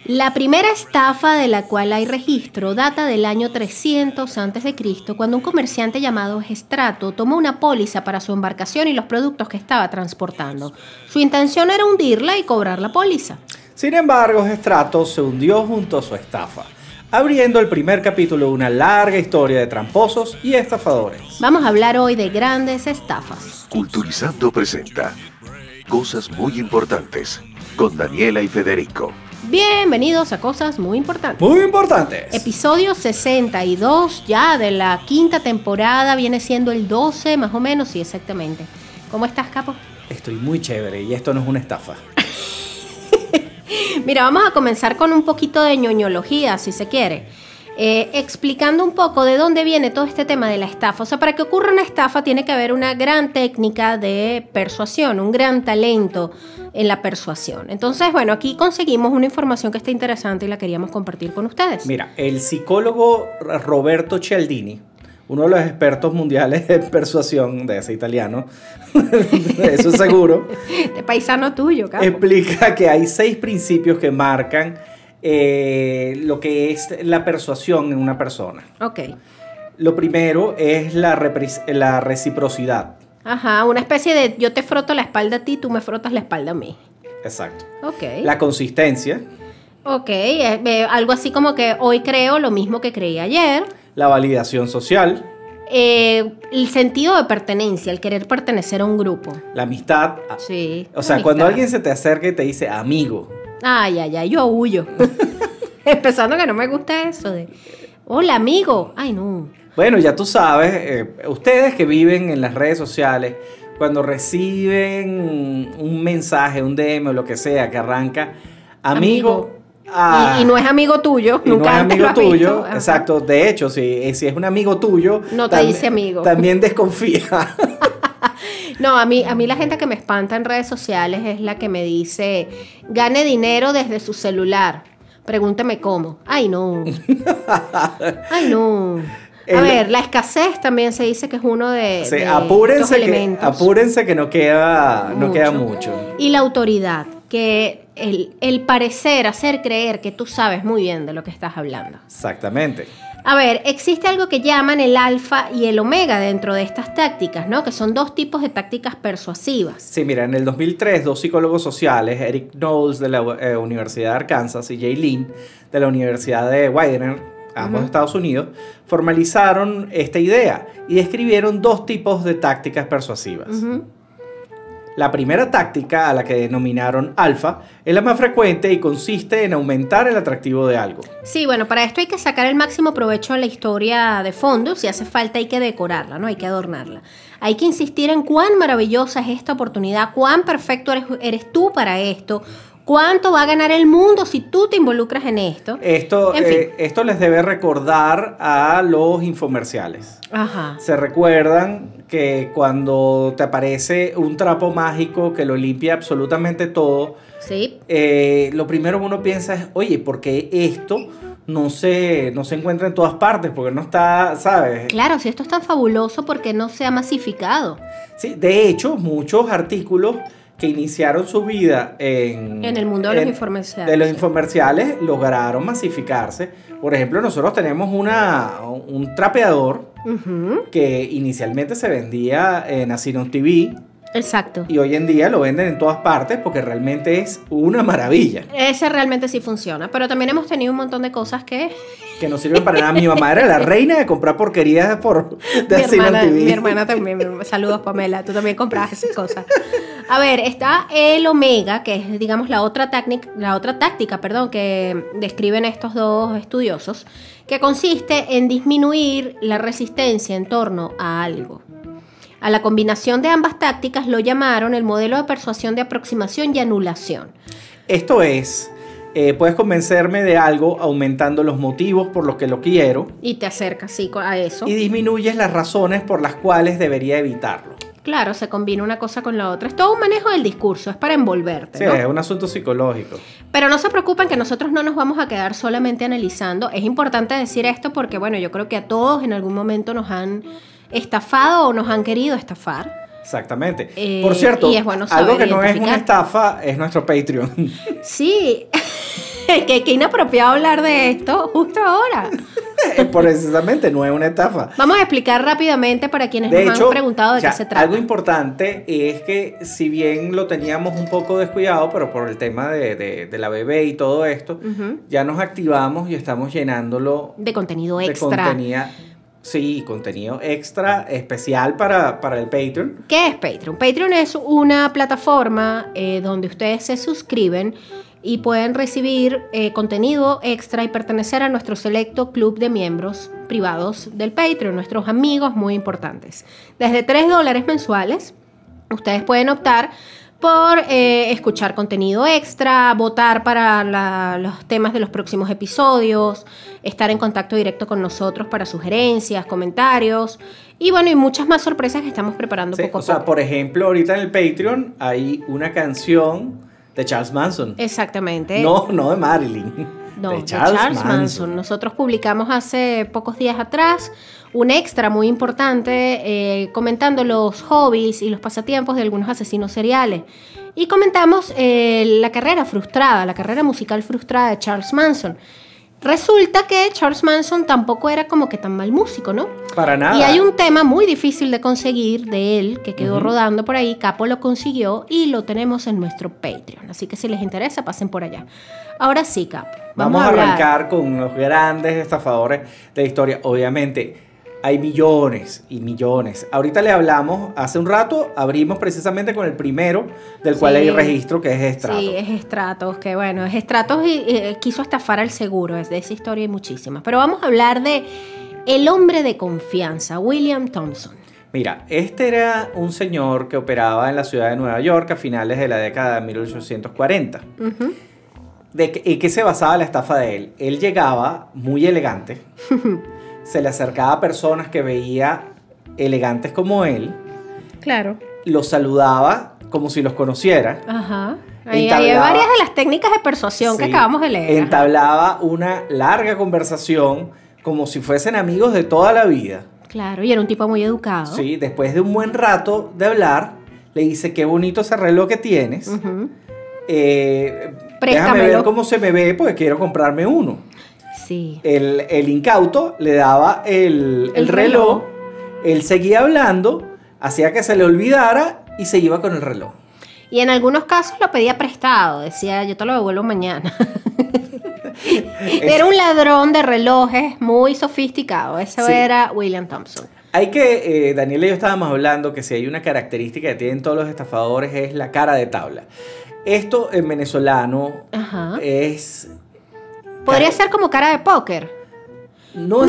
La primera estafa de la cual hay registro data del año 300 a.C., cuando un comerciante llamado Estrato tomó una póliza para su embarcación y los productos que estaba transportando. Su intención era hundirla y cobrar la póliza. Sin embargo, Estrato se hundió junto a su estafa, abriendo el primer capítulo de una larga historia de tramposos y estafadores. Vamos a hablar hoy de grandes estafas. Culturizando presenta Cosas Muy Importantes con Daniela y Federico. Bienvenidos a Cosas Muy Importantes. Muy importantes. Episodio 62 ya de la quinta temporada, viene siendo el 12 más o menos, sí, exactamente. ¿Cómo estás, Capo? Estoy muy chévere y esto no es una estafa. Mira, vamos a comenzar con un poquito de ñoñología, si se quiere. Explicando un poco de dónde viene todo este tema de la estafa. O sea, para que ocurra una estafa tiene que haber una gran técnica de persuasión, un gran talento en la persuasión. Entonces, bueno, aquí conseguimos una información que está interesante y la queríamos compartir con ustedes. Mira, el psicólogo Roberto Cialdini, uno de los expertos mundiales en persuasión de ese italiano, eso seguro, De paisano tuyo, Capo. explica que hay 6 principios que marcan lo que es la persuasión en una persona. Ok. Lo primero es la reciprocidad. Ajá, una especie de yo te froto la espalda a ti, tú me frotas la espalda a mí. Exacto. Ok. La consistencia, Ok, algo así como que hoy creo lo mismo que creí ayer. la validación social, El sentido de pertenencia, el querer pertenecer a un grupo. la amistad. Sí. O sea, amistad. cuando alguien se te acerca y te dice amigo, Ay, yo huyo. Empezando que no me gusta eso de, hola, amigo. Ay, no. bueno, ya tú sabes, ustedes que viven en las redes sociales, cuando reciben un mensaje, un DM o lo que sea, que arranca amigo. Y no es amigo tuyo, Y nunca no es antes amigo lo has tuyo, visto. Ajá. exacto. De hecho, si es un amigo tuyo, No te dice amigo. También desconfía. No, a mí la gente que me espanta en redes sociales es la que me dice, gane dinero desde su celular. Pregúnteme cómo. Ay, no. Ay, no. A ver, la escasez también se dice que es uno de, Sí, de apúrense los elementos. apúrense que no queda mucho. Y la autoridad, que el parecer, hacer creer que tú sabes muy bien de lo que estás hablando. Exactamente. A ver, existe algo que llaman el alfa y el omega dentro de estas tácticas, ¿no? Que son dos tipos de tácticas persuasivas. Sí, mira, en el 2003, 2 psicólogos sociales, Eric Knowles de la Universidad de Arkansas y Jay Lin de la Universidad de Widener, ambos de Estados Unidos, formalizaron esta idea y describieron 2 tipos de tácticas persuasivas. La primera táctica, a la que denominaron alfa, es la más frecuente y consiste en aumentar el atractivo de algo. Sí, bueno, para esto hay que sacar el máximo provecho a la historia de fondo. Si hace falta hay que decorarla, ¿no? Hay que adornarla. Hay que insistir en cuán maravillosa es esta oportunidad, cuán perfecto eres tú para esto, cuánto va a ganar el mundo si tú te involucras en esto. Esto, En fin. esto les debe recordar a los infomerciales. Ajá. Se recuerdan que cuando te aparece un trapo mágico que lo limpia absolutamente todo, Sí. lo primero que uno piensa es, oye, ¿por qué esto no se encuentra en todas partes? Porque no está, ¿sabes? Claro, si esto es tan fabuloso, ¿por qué no se ha masificado? Sí, de hecho, muchos artículos que iniciaron su vida en el mundo de los infomerciales. de los infomerciales lograron masificarse. Por ejemplo, nosotros tenemos un trapeador que inicialmente se vendía en Asinon TV Exacto. y hoy en día lo venden en todas partes porque realmente es una maravilla. Ese realmente sí funciona, pero también hemos tenido un montón de cosas que Que no sirven para nada. Mi mamá era la reina de comprar porquerías de Asinon TV. mi hermana también. Saludos, Pamela. Tú también comprabas esas cosas. A ver, está el omega, que es, digamos, la otra táctica, que describen estos dos estudiosos, que consiste en disminuir la resistencia en torno a algo. A la combinación de ambas tácticas lo llamaron el modelo de persuasión de aproximación y anulación. Esto es, puedes convencerme de algo aumentando los motivos por los que lo quiero Y te acercas, sí, a eso. y disminuyes las razones por las cuales debería evitarlo. Claro, se combina una cosa con la otra. Es todo un manejo del discurso, es para envolverte, Sí, ¿no? es un asunto psicológico. Pero no se preocupen que nosotros no nos vamos a quedar solamente analizando. Es importante decir esto porque, bueno, yo creo que a todos en algún momento nos han estafado o nos han querido estafar. Exactamente. Por cierto, y es bueno algo saber que no es identificar. una estafa es nuestro Patreon. Sí. Qué inapropiado hablar de esto justo ahora. Precisamente, no es una estafa. Vamos a explicar rápidamente para quienes De nos hecho, han preguntado de qué se trata. Algo importante es que si bien lo teníamos un poco descuidado, pero por el tema de la bebé y todo esto, ya nos activamos y estamos llenándolo de contenido extra. Contenido extra especial para el Patreon. ¿Qué es Patreon? Patreon es una plataforma donde ustedes se suscriben y pueden recibir contenido extra y pertenecer a nuestro selecto club de miembros privados del Patreon, nuestros amigos muy importantes. Desde $3 mensuales, ustedes pueden optar por escuchar contenido extra, votar para los temas de los próximos episodios, estar en contacto directo con nosotros para sugerencias, comentarios y bueno, y muchas más sorpresas que estamos preparando poco a poco. O sea, por ejemplo, ahorita en el Patreon hay una canción de Charles Manson. Exactamente. No de Marilyn. No, de Charles Manson. Nosotros publicamos hace pocos días atrás un extra muy importante comentando los hobbies y los pasatiempos de algunos asesinos seriales. Y comentamos la carrera musical frustrada de Charles Manson. Resulta que Charles Manson tampoco era como que tan mal músico, ¿no? Para nada. Y hay un tema muy difícil de conseguir de él, que quedó rodando por ahí, Capo lo consiguió y lo tenemos en nuestro Patreon. Así que si les interesa, pasen por allá. Ahora sí, Capo. Vamos a arrancar con los grandes estafadores de la historia. Obviamente, hay millones y millones. Ahorita le hablamos, hace un rato abrimos precisamente con el primero, del cual hay registro, que es Stratos. Sí, es Stratos, que bueno, es Stratos y quiso estafar al seguro. Es de esa historia y muchísimas. Pero vamos a hablar de el hombre de confianza, William Thompson. Mira, este era un señor que operaba en la ciudad de Nueva York a finales de la década de 1840. ¿En qué se basaba la estafa de él? Él llegaba muy elegante, se le acercaba a personas que veía elegantes como él. Claro. Los saludaba como si los conociera. Ajá. Hay varias de las técnicas de persuasión que acabamos de leer. Entablaba una larga conversación como si fuesen amigos de toda la vida. Claro, y era un tipo muy educado. Sí, después de un buen rato de hablar, le dice, qué bonito ese reloj que tienes. Déjame ver cómo se me ve porque quiero comprarme uno. Sí. El incauto le daba el reloj, él seguía hablando, hacía que se le olvidara y se iba con el reloj. Y en algunos casos lo pedía prestado, decía, yo te lo devuelvo mañana. Era un ladrón de relojes muy sofisticado, eso era William Thompson. Hay que, Daniel y yo estábamos hablando que si hay una característica que tienen todos los estafadores es la cara de tabla. Esto en venezolano es... Podría ser como cara de póker. No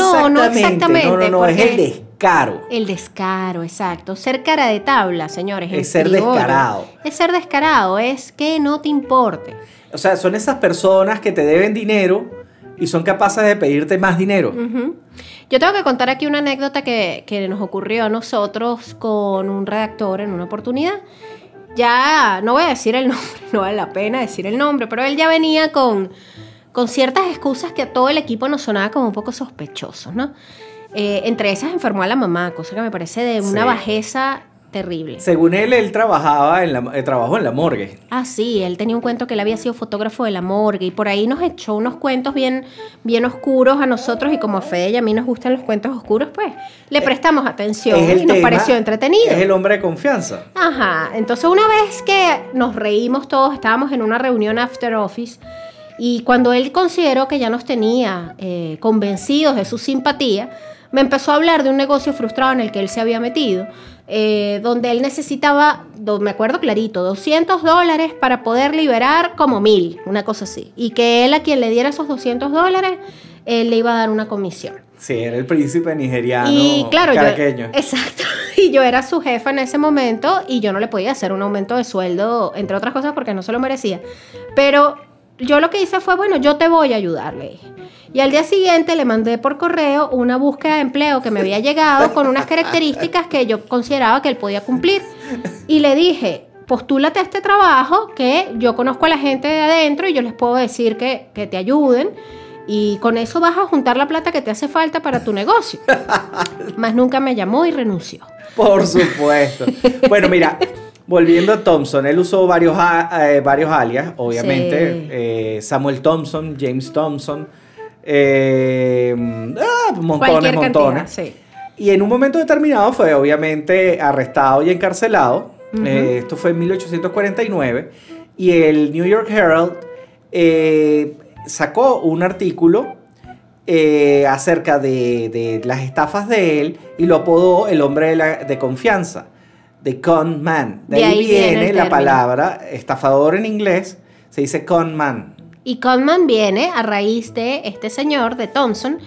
exactamente. No, es el descaro. El descaro, exacto. Ser cara de tabla, señores. Es ser descarado. Es ser descarado, es que no te importe. O sea, son esas personas que te deben dinero y son capaces de pedirte más dinero. Yo tengo que contar aquí una anécdota que nos ocurrió a nosotros con un redactor en una oportunidad. Ya no voy a decir el nombre, no vale la pena decir el nombre, pero él ya venía con ciertas excusas que a todo el equipo nos sonaba como un poco sospechosos, ¿no? Entre esas enfermó a la mamá, cosa que me parece de una bajeza terrible. Según él trabajó en la morgue. Ah, sí, él tenía un cuento que él había sido fotógrafo de la morgue y por ahí nos echó unos cuentos bien oscuros a nosotros y como a Fede y a mí nos gustan los cuentos oscuros, pues le prestamos atención y nos pareció entretenido. Es el hombre de confianza. Ajá, entonces una vez que nos reímos todos, estábamos en una reunión after office y cuando él consideró que ya nos tenía convencidos de su simpatía, me empezó a hablar de un negocio frustrado en el que él se había metido, donde él necesitaba, me acuerdo clarito, $200 para poder liberar como 1,000, una cosa así. Y que él a quien le diera esos $200, él le iba a dar una comisión. Sí, era el príncipe nigeriano y claro, caraqueño. Exacto. Y yo era su jefa en ese momento y yo no le podía hacer un aumento de sueldo, entre otras cosas porque no se lo merecía. Pero yo lo que hice fue, bueno, yo te voy a ayudar, le dije. Y al día siguiente le mandé por correo una búsqueda de empleo que me había llegado con unas características que yo consideraba que él podía cumplir. Y le dije, postúlate a este trabajo que yo conozco a la gente de adentro y yo les puedo decir que te ayuden. Y con eso vas a juntar la plata que te hace falta para tu negocio. Más nunca me llamó y renunció. Por supuesto. Bueno, mira, Volviendo a Thompson, él usó varios alias, obviamente. Sí. Samuel Thompson, James Thompson, montones, Cualquier montones. cantidad, sí. Y en un momento determinado fue obviamente arrestado y encarcelado. Esto fue en 1849. Y el New York Herald sacó un artículo acerca de las estafas de él y lo apodó el hombre de confianza, The Con Man. De ahí viene la palabra estafador en inglés, se dice con man. Y conman viene a raíz de este señor, de Thompson,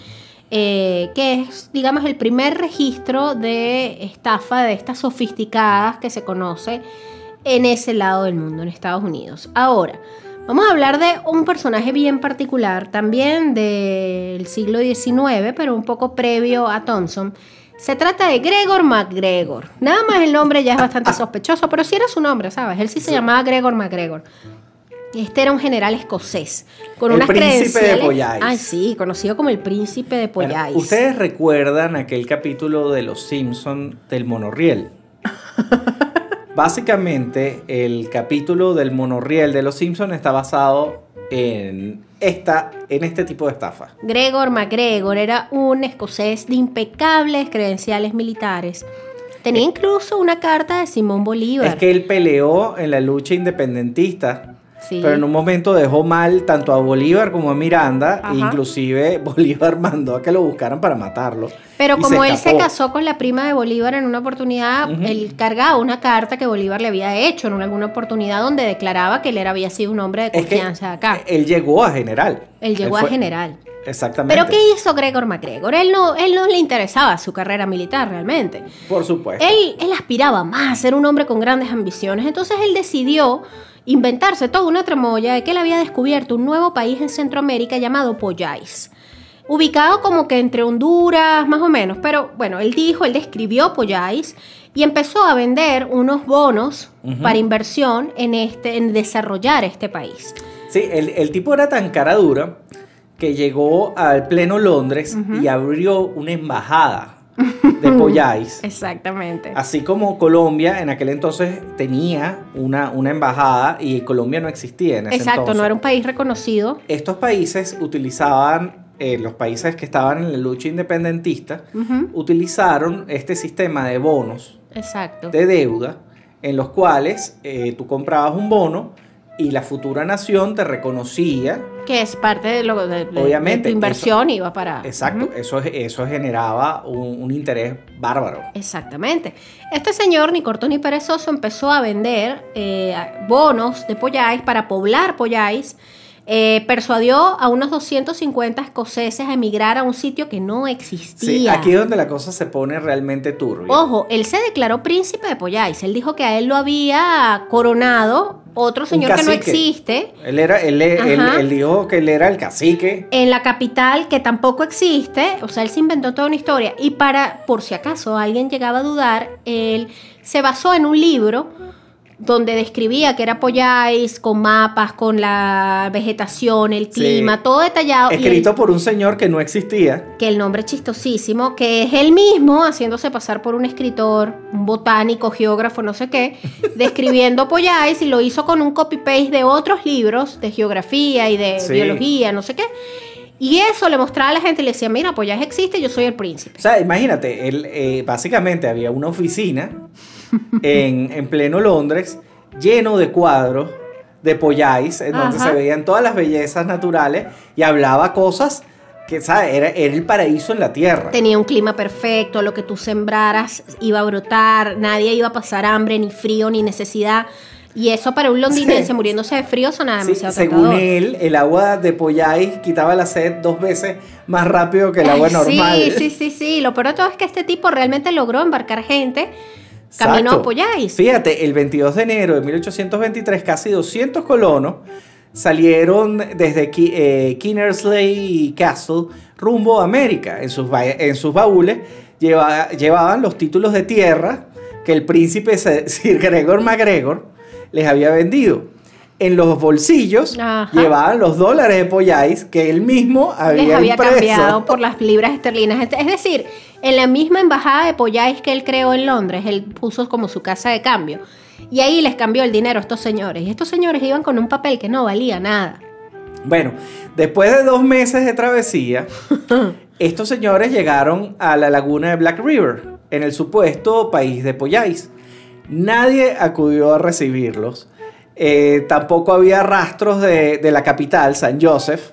que es, digamos, el primer registro de estafa de estas sofisticadas que se conoce en ese lado del mundo, en Estados Unidos. Ahora, vamos a hablar de un personaje bien particular, también del siglo XIX, pero un poco previo a Thompson. Se trata de Gregor MacGregor. Nada más el nombre ya es bastante sospechoso, pero sí era su nombre, ¿sabes? Él sí se llamaba Gregor MacGregor. Este era un general escocés con unas credenciales. El príncipe de Poyais. Ay, sí, conocido como el príncipe de Poyais. Bueno, ¿ustedes recuerdan aquel capítulo de Los Simpson del monorriel? Básicamente, el capítulo del monorriel de Los Simpson está basado en este tipo de estafa. Gregor MacGregor era un escocés de impecables credenciales militares. Tenía incluso una carta de Simón Bolívar. Es que él peleó en la lucha independentista. Sí. Pero en un momento dejó mal tanto a Bolívar como a Miranda. Ajá. Inclusive Bolívar mandó a que lo buscaran para matarlo. Pero y como él se escapó. casó con la prima de Bolívar en una oportunidad, él cargaba una carta que Bolívar le había hecho en alguna oportunidad donde declaraba que él había sido un hombre de confianza acá. Él llegó a general. Él llegó a general. Exactamente. ¿Pero qué hizo Gregor MacGregor? Él no le interesaba su carrera militar realmente. Por supuesto. Él aspiraba más a ser un hombre con grandes ambiciones. Entonces él decidió inventarse toda una tramoya de que él había descubierto un nuevo país en Centroamérica llamado Poyais, ubicado como que entre Honduras, más o menos. Pero bueno, él describió Poyais y empezó a vender unos bonos para inversión en desarrollar este país. Sí, el tipo era tan cara dura que llegó al pleno Londres y abrió una embajada de Poyais. Exactamente. Así como Colombia en aquel entonces tenía una embajada y Colombia no existía en ese Exacto, entonces. no era un país reconocido. Estos países utilizaban, los países que estaban en la lucha independentista, utilizaron este sistema de bonos Exacto. de deuda en los cuales tú comprabas un bono y la futura nación te reconocía. Que es parte de Obviamente, tu inversión, iba para... Exacto, eso generaba un interés bárbaro. Exactamente. Este señor, ni corto ni perezoso, empezó a vender bonos de Poyais para poblar Poyais. Persuadió a unos 250 escoceses a emigrar a un sitio que no existía. Sí, aquí es donde la cosa se pone realmente turbia. Ojo, él se declaró príncipe de Poyais. Él dijo que a él lo había coronado otro señor que no existe. Él dijo que él era el cacique. En la capital, que tampoco existe. O sea, él se inventó toda una historia. Y por si acaso alguien llegaba a dudar, él se basó en un libro donde describía que era Poyais, con mapas, con la vegetación, el clima, sí, todo detallado. Escrito por un señor que no existía. Que el nombre es chistosísimo, que es él mismo haciéndose pasar por un escritor, un botánico, geógrafo, no sé qué, describiendo Poyais, y lo hizo con un copy-paste de otros libros de geografía y de biología, no sé qué. Y eso le mostraba a la gente y le decía, mira, Poyais existe, yo soy el príncipe. O sea, imagínate, él básicamente había una oficina en pleno Londres lleno de cuadros de Poyais, en donde se veían todas las bellezas naturales y hablaba cosas que, ¿sabes? Era el paraíso en la tierra. Tenía un clima perfecto, lo que tú sembraras iba a brotar, nadie iba a pasar hambre, ni frío, ni necesidad. Y eso para un londinense muriéndose de frío sonaba demasiado tentador. Según él, el agua de Poyais quitaba la sed 2 veces más rápido que el agua normal. Sí. Lo peor de todo es que este tipo realmente logró embarcar gente camino a Poyais. Fíjate, el 22 de enero de 1823, casi 200 colonos salieron desde Kinnersley Castle rumbo a América. En sus baúles llevaban los títulos de tierra que el príncipe Sir Gregor MacGregor les había vendido. En los bolsillos llevaban los dólares de Poyais que él mismo les había impreso. Cambiado por las libras esterlinas. Es decir, en la misma embajada de Poyais que él creó en Londres, él puso como su casa de cambio. Y ahí les cambió el dinero a estos señores. Y estos señores iban con un papel que no valía nada. Bueno, después de 2 meses de travesía, estos señores llegaron a la laguna de Black River, en el supuesto país de Pollais. Nadie acudió a recibirlos. Tampoco había rastros de la capital, San Joseph.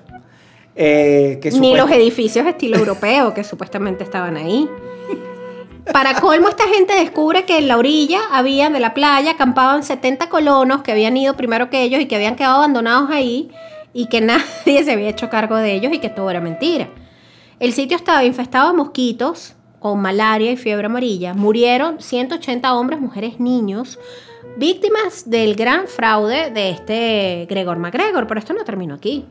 Ni los edificios estilo europeo que supuestamente estaban ahí. Para colmo, esta gente descubre que en la orilla de la playa acampaban 70 colonos que habían ido primero que ellos y que habían quedado abandonados ahí y que nadie se había hecho cargo de ellos y que todo era mentira. El sitio estaba infestado de mosquitos con malaria y fiebre amarilla. Murieron 180 hombres, mujeres, niños, víctimas del gran fraude de este Gregor MacGregor. Pero esto no terminó aquí.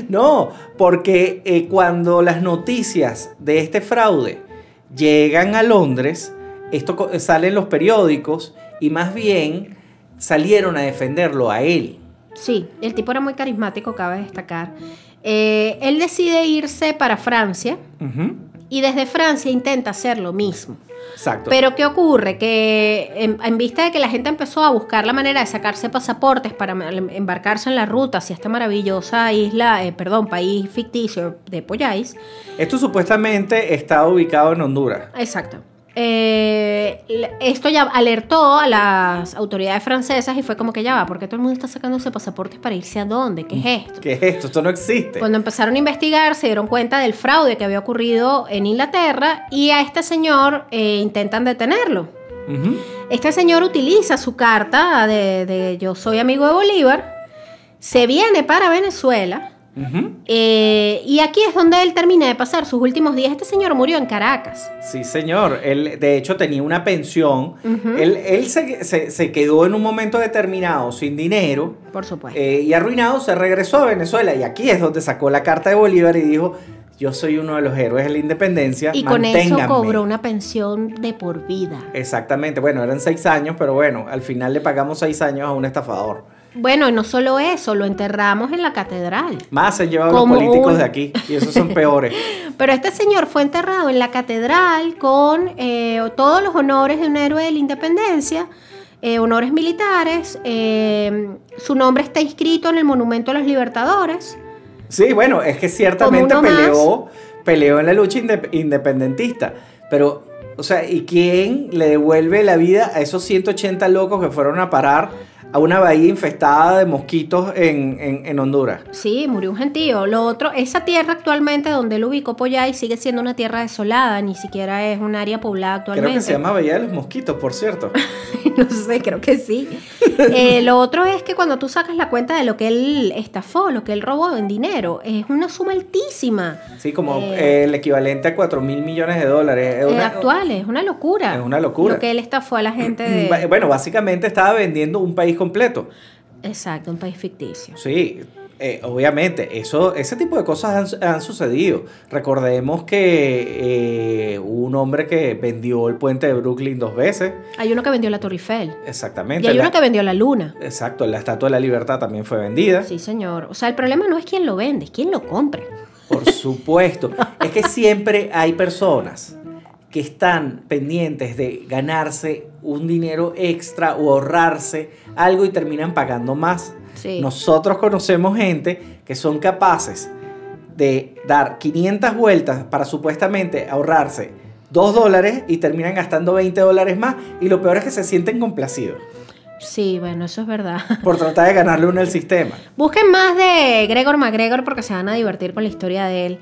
No, porque cuando las noticias de este fraude llegan a Londres, esto sale en los periódicos y más bien salieron a defenderlo a él. Sí, el tipo era muy carismático, cabe destacar. Él decide irse para Francia y desde Francia intenta hacer lo mismo. Exacto. Pero ¿qué ocurre? Que en vista de que la gente empezó a buscar la manera de sacarse pasaportes para embarcarse en la ruta hacia esta maravillosa país ficticio de Pollais. Esto supuestamente está ubicado en Honduras. Exacto. Esto ya alertó a las autoridades francesas y fue como que ya va, porque todo el mundo está sacándose pasaportes para irse a dónde, ¿qué es esto? ¿Qué es esto? Esto no existe. Cuando empezaron a investigar se dieron cuenta del fraude que había ocurrido en Inglaterra y a este señor intentan detenerlo. Este señor utiliza su carta de yo soy amigo de Bolívar, se viene para Venezuela. Y aquí es donde él termina de pasar sus últimos días. Este señor murió en Caracas. Sí, señor. Él, de hecho, tenía una pensión. Él se quedó en un momento determinado sin dinero. Por supuesto. Y arruinado, se regresó a Venezuela. Y aquí es donde sacó la carta de Bolívar y dijo: yo soy uno de los héroes de la independencia. Y con eso cobró una pensión de por vida. Exactamente. Bueno, eran 6 años, pero bueno, al final le pagamos 6 años a un estafador. Bueno, no solo eso, lo enterramos en la catedral. Más se han llevado los políticos de aquí, y esos son peores. Pero este señor fue enterrado en la catedral con todos los honores de un héroe de la independencia, honores militares. Su nombre está inscrito en el Monumento a los Libertadores. Sí, bueno, es que ciertamente peleó en la lucha independentista. Pero, o sea, ¿y quién le devuelve la vida a esos 180 locos que fueron a parar a una bahía infestada de mosquitos en Honduras? Sí, murió un gentío. Lo otro, esa tierra actualmente donde él ubicó Pollais sigue siendo una tierra desolada, ni siquiera es un área poblada actualmente. Creo que se llama Bahía de los Mosquitos, por cierto. No sé, creo que sí. Lo otro es que cuando tú sacas la cuenta de lo que él estafó, lo que él robó en dinero, es una suma altísima. Sí, como el equivalente a $4,000 millones. Actuales, es una locura. Es una locura. Lo que él estafó a la gente de... Bueno, básicamente estaba vendiendo un país completo. Exacto, un país ficticio. Sí, obviamente, ese tipo de cosas han sucedido. Recordemos que hubo un hombre que vendió el puente de Brooklyn 2 veces. Hay uno que vendió la Torre Eiffel. Exactamente. Y hay uno que vendió la Luna. Exacto, la Estatua de la Libertad también fue vendida. Sí, señor. O sea, el problema no es quién lo vende, es quién lo compra. Por supuesto. Es que siempre hay personas que están pendientes de ganarse un dinero extra o ahorrarse algo y terminan pagando más. Sí. Nosotros conocemos gente que son capaces de dar 500 vueltas para supuestamente ahorrarse $2 y terminan gastando $20 más, y lo peor es que se sienten complacidos. Sí, bueno, eso es verdad. Por tratar de ganarle uno al sistema. Busquen más de Gregor MacGregor porque se van a divertir con la historia de él.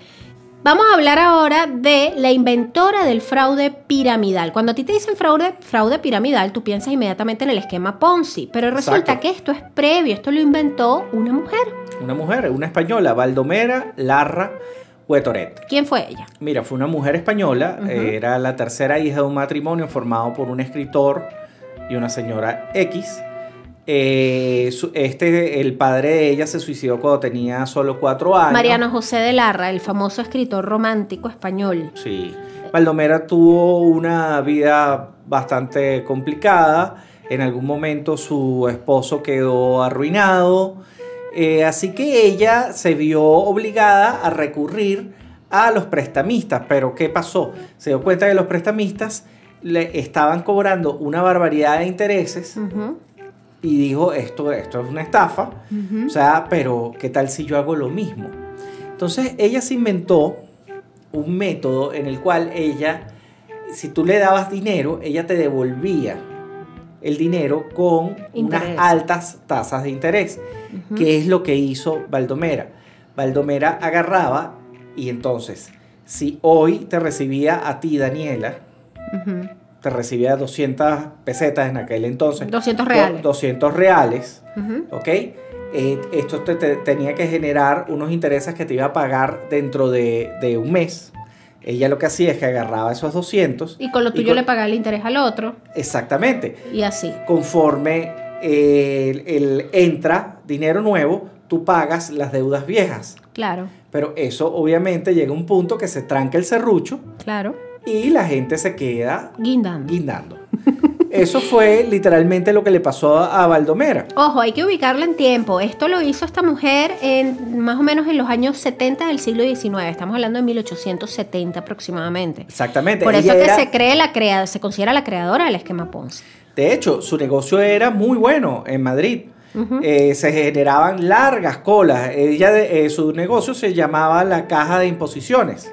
Vamos a hablar ahora de la inventora del fraude piramidal. Cuando a ti te dicen fraude piramidal, tú piensas inmediatamente en el esquema Ponzi, pero resulta Exacto. que esto es previo, esto lo inventó una mujer. Una mujer, una española, Baldomera Larra Huetoret. ¿Quién fue ella? Mira, fue una mujer española, era la tercera hija de un matrimonio formado por un escritor y una señora X. El padre de ella se suicidó cuando tenía solo 4 años. Mariano José de Larra, el famoso escritor romántico español. Sí. Baldomera tuvo una vida bastante complicada. En algún momento su esposo quedó arruinado. Así que ella se vio obligada a recurrir a los prestamistas. Pero ¿qué pasó? Se dio cuenta que los prestamistas le estaban cobrando una barbaridad de intereses y dijo, esto es una estafa, o sea, pero ¿qué tal si yo hago lo mismo? Entonces ella se inventó un método en el cual ella, si tú le dabas dinero, ella te devolvía el dinero con unas altas tasas de interés, que es lo que hizo Baldomera. Baldomera agarraba y entonces, si hoy te recibía a ti, Daniela, te recibía 200 pesetas en aquel entonces. 200 reales. 200 reales, ¿ok? Esto te tenía que generar unos intereses que te iba a pagar dentro de un mes. Ella lo que hacía es que agarraba esos 200. Y con lo tuyo le pagaba el interés al otro. Exactamente. Y así. Conforme entra dinero nuevo, tú pagas las deudas viejas. Claro. Pero eso obviamente llega a un punto que se tranca el serrucho. Claro. Y la gente se queda guindando. Eso fue literalmente lo que le pasó a Baldomera. Ojo, hay que ubicarla en tiempo. Esto lo hizo esta mujer más o menos en los años 70 del siglo XIX. Estamos hablando de 1870 aproximadamente. Exactamente. Por eso que se considera la creadora del esquema Ponzi. De hecho, su negocio era muy bueno en Madrid. Se generaban largas colas. Su negocio se llamaba la Caja de Imposiciones.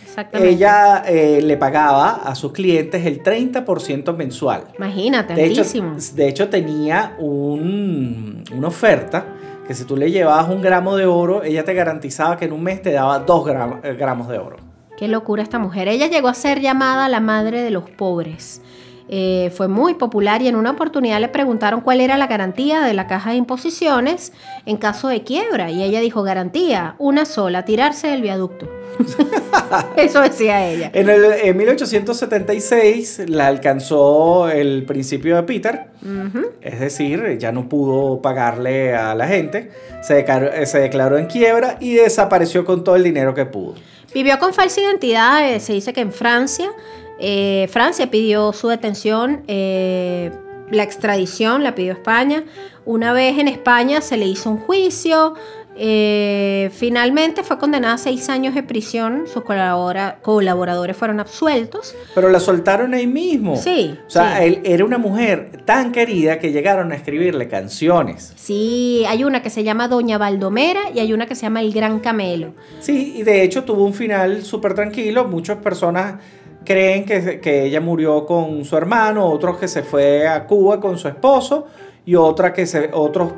Exactamente. Ella le pagaba a sus clientes el 30% mensual. Imagínate, altísimo. De hecho, tenía una oferta que si tú le llevabas 1 gramo de oro, ella te garantizaba que en un mes te daba 2 gramos de oro. Qué locura esta mujer. Ella llegó a ser llamada la madre de los pobres. Fue muy popular y en una oportunidad le preguntaron cuál era la garantía de la caja de imposiciones en caso de quiebra. Y ella dijo, garantía, una sola, tirarse del viaducto. Eso decía ella. En 1876 la alcanzó el principio de Peter, es decir, ya no pudo pagarle a la gente, se declaró en quiebra y desapareció con todo el dinero que pudo. Vivió con falsa identidad, se dice que en Francia. Francia pidió su detención, la extradición la pidió España. Una vez en España se le hizo un juicio. Finalmente fue condenada a 6 años de prisión. Sus colaboradores fueron absueltos. Pero la soltaron ahí mismo. Sí. O sea, él era una mujer tan querida que llegaron a escribirle canciones. Sí, hay una que se llama Doña Baldomera y hay una que se llama El Gran Camelo. Sí, y de hecho tuvo un final súper tranquilo. Muchas personas creen que ella murió con su hermano, otros que se fue a Cuba con su esposo y otros